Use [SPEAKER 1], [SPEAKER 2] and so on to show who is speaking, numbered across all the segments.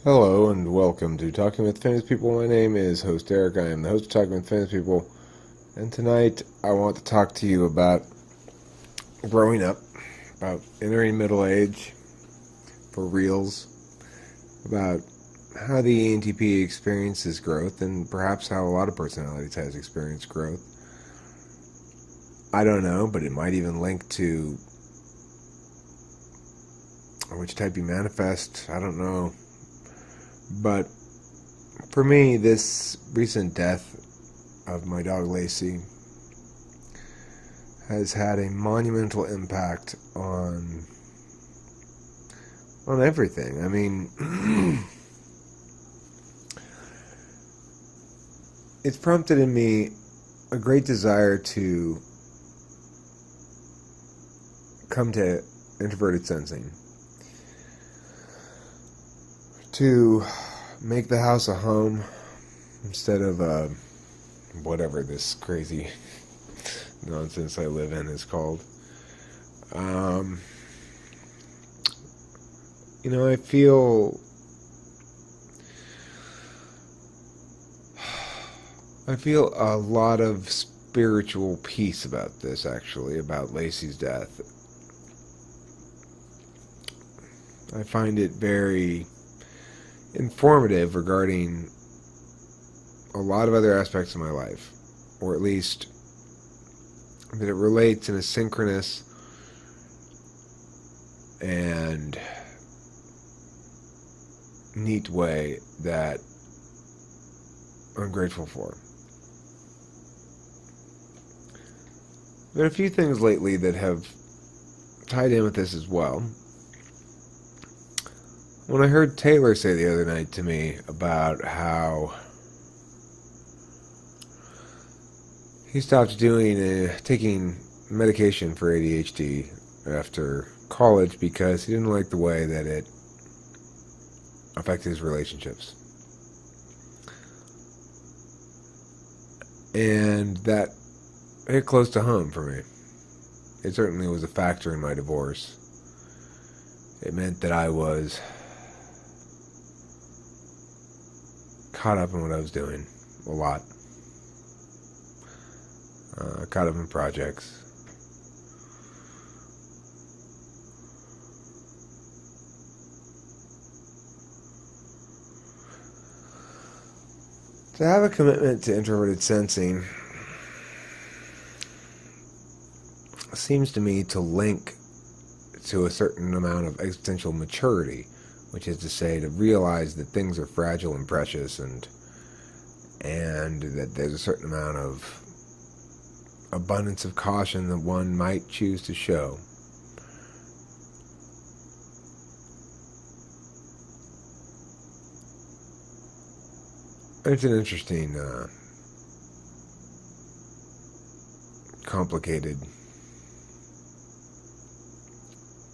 [SPEAKER 1] Hello and welcome to Talking with Famous People. My name is host Eric. I am the host of Talking with Famous People, and tonight I want to talk to you about growing up, about entering middle age for reals, about how the ENTP experiences growth, and perhaps how a lot of personality types experience growth. I don't know, but it might even link to which type you manifest. I don't know. But for me, this recent death of my dog Lacey has had a monumental impact on everything. I mean, it's prompted in me a great desire to come to Introverted Sensing, to make the house a home instead of whatever this crazy nonsense I live in is called. I feel a lot of spiritual peace about this, actually, about Lacey's death. I find it very informative regarding a lot of other aspects of my life, or at least that it relates in a synchronous and neat way that I'm grateful for. There are a few things lately that have tied in with this as well. When I heard Taylor say the other night to me about how he stopped taking medication for ADHD after college because he didn't like the way that it affected his relationships. And that hit close to home for me. It certainly was a factor in my divorce. It meant that I was caught up in what I was doing a lot. Caught up in projects. To have a commitment to introverted sensing seems to me to link to a certain amount of existential maturity, which is to say, to realize that things are fragile and precious, and that there's a certain amount of abundance of caution that one might choose to show. It's an interesting, complicated,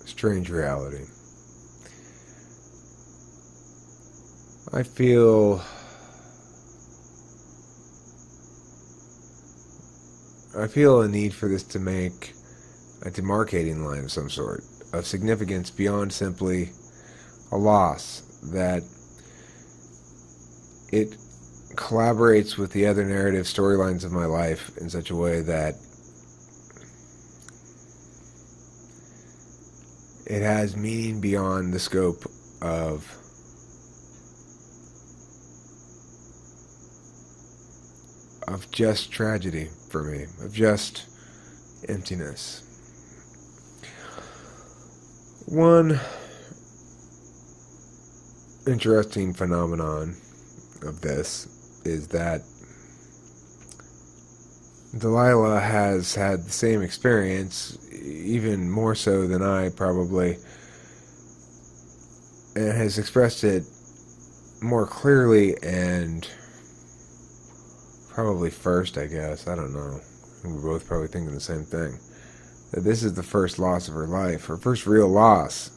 [SPEAKER 1] strange reality. I feel a need for this to make a demarcating line of some sort, of significance beyond simply a loss, that it collaborates with the other narrative storylines of my life in such a way that it has meaning beyond the scope of just tragedy for me, of just emptiness. One interesting phenomenon of this is that Delilah has had the same experience, even more so than I probably, and has expressed it more clearly and probably first, I guess. I don't know. We're both probably thinking the same thing. That this is the first loss of her life, her first real loss.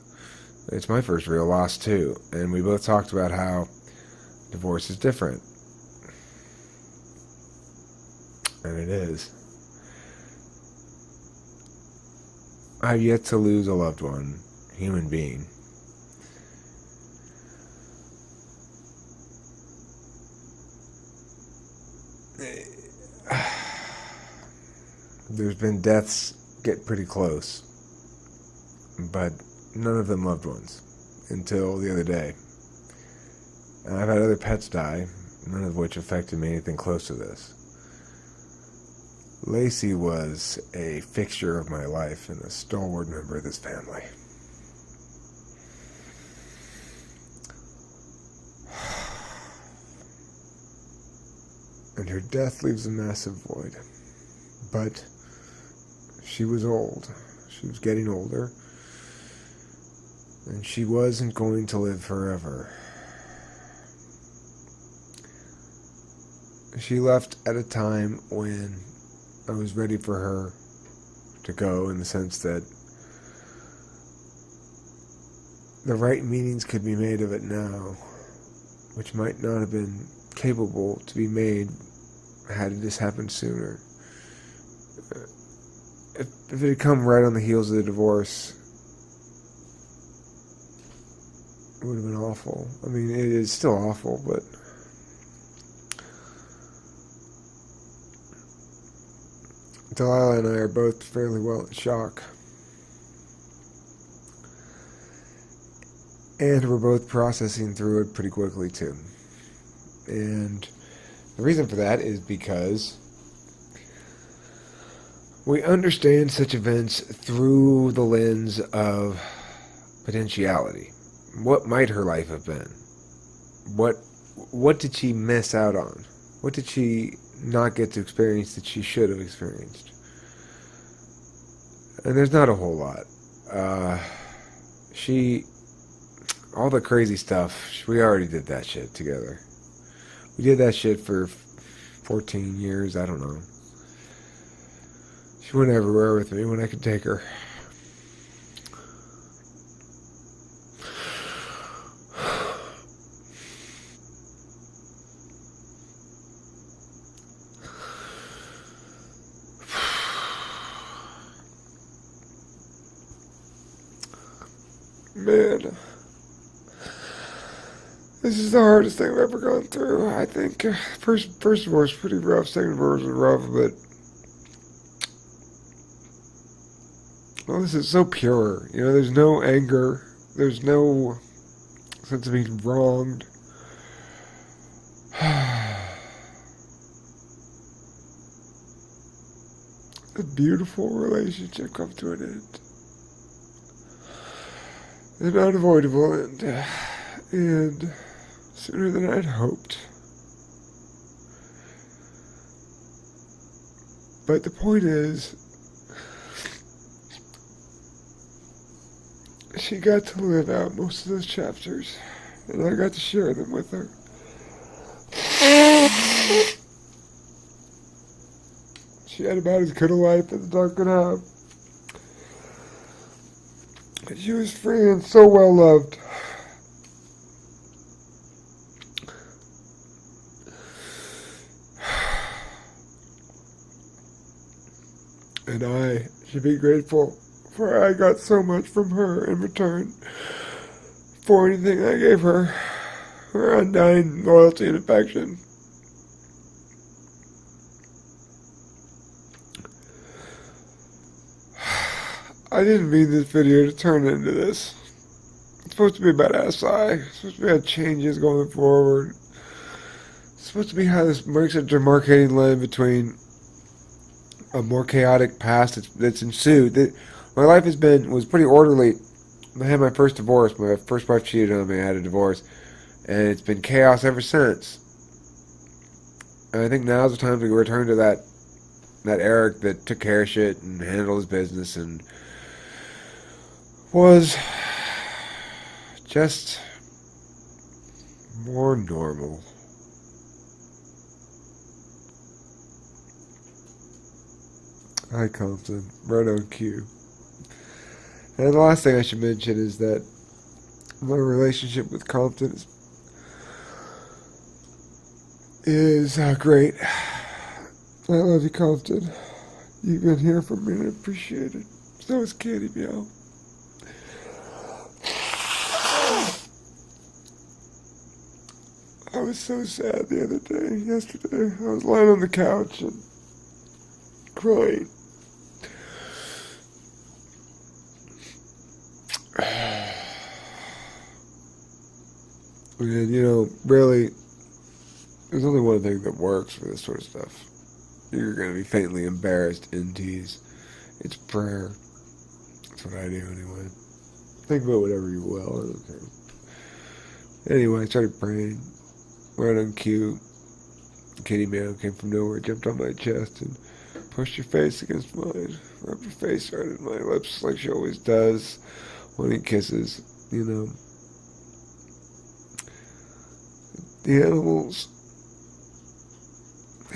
[SPEAKER 1] It's my first real loss too, and we both talked about how divorce is different. And it is. I've yet to lose a loved one, human being. there's been deaths get pretty close, but none of them loved ones until the other day. And I've had other pets die, none of which affected me anything close to this. Lacey was a fixture of my life and a stalwart member of this family. And her death leaves a massive void. But she was old. She was getting older. And she wasn't going to live forever. She left at a time when I was ready for her to go, in the sense that the right meanings could be made of it now, which might not have been capable to be made had it just happened sooner. If it had come right on the heels of the divorce, it would have been awful. I mean, it is still awful, but Delilah and I are both fairly well in shock. And we're both processing through it pretty quickly, too. And the reason for that is because we understand such events through the lens of potentiality. What might her life have been? What did she miss out on? What did she not get to experience that she should have experienced? And there's not a whole lot. All the crazy stuff, we already did that shit together. We did that shit for 14 years, I don't know. She went everywhere with me when I could take her. Man, this is the hardest thing I've ever gone through. I think first divorce was pretty rough. Second divorce was rough, but well, this is so pure. You know, there's no anger. There's no sense of being wronged. A beautiful relationship comes to an end. An unavoidable end. And sooner than I'd hoped. But the point is, she got to live out most of those chapters, and I got to share them with her. She had about as good a life as a dog could have. And she was free and so well loved. And I should be grateful, for I got so much from her in return for anything I gave her undying loyalty and affection. I didn't mean this video to turn into this. It's supposed to be about SI. It's supposed to be about changes going forward. It's supposed to be how this makes a demarcating line between a more chaotic past that's ensued. My life was pretty orderly. I had my first divorce. My first wife cheated on me. I had a divorce. And it's been chaos ever since. And I think now's the time to return to that Eric that took care of shit and handled his business and was just more normal. Hi, Compton. Right on cue. And the last thing I should mention is that my relationship with Compton is great. I love you, Compton. You've been here for me and I appreciate it. So is Kitty Meow. I was so sad the other day, yesterday. I was lying on the couch and crying. And, you know, really, there's only one thing that works for this sort of stuff. You're going to be faintly embarrassed in tease. It's prayer. That's what I do anyway. Think about whatever you will. I don't care. Anyway, I started praying. Right on cue. Kitty meow came from nowhere, jumped on my chest, and pushed her face against mine. Rubbed her face right in my lips like she always does when he kisses, you know. The animals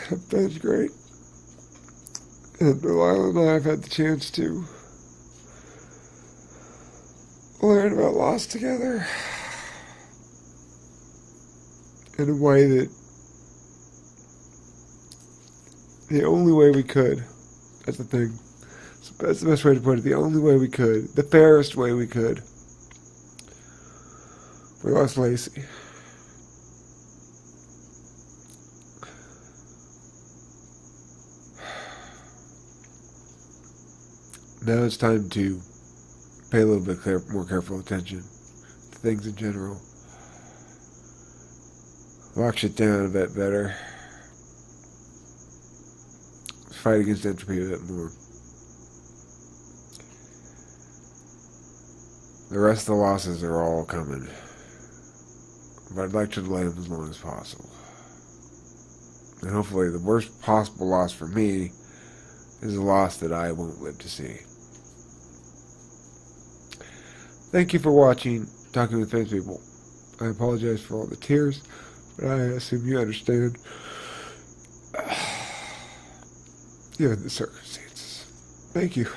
[SPEAKER 1] have been great. And Delilah and I have had the chance to learn about loss together in a way that the only way we could. That's the thing. That's the best way to put it. The only way we could. The fairest way we could. We lost Lacey. Now it's time to pay a little bit more careful attention to things in general. Lock shit down a bit better. Fight against entropy a bit more. The rest of the losses are all coming. But I'd like to delay them as long as possible. And hopefully the worst possible loss for me is a loss that I won't live to see. Thank you for watching Talking with Famous People. I apologize for all the tears, but I assume you understand. Given the circumstances. Thank you.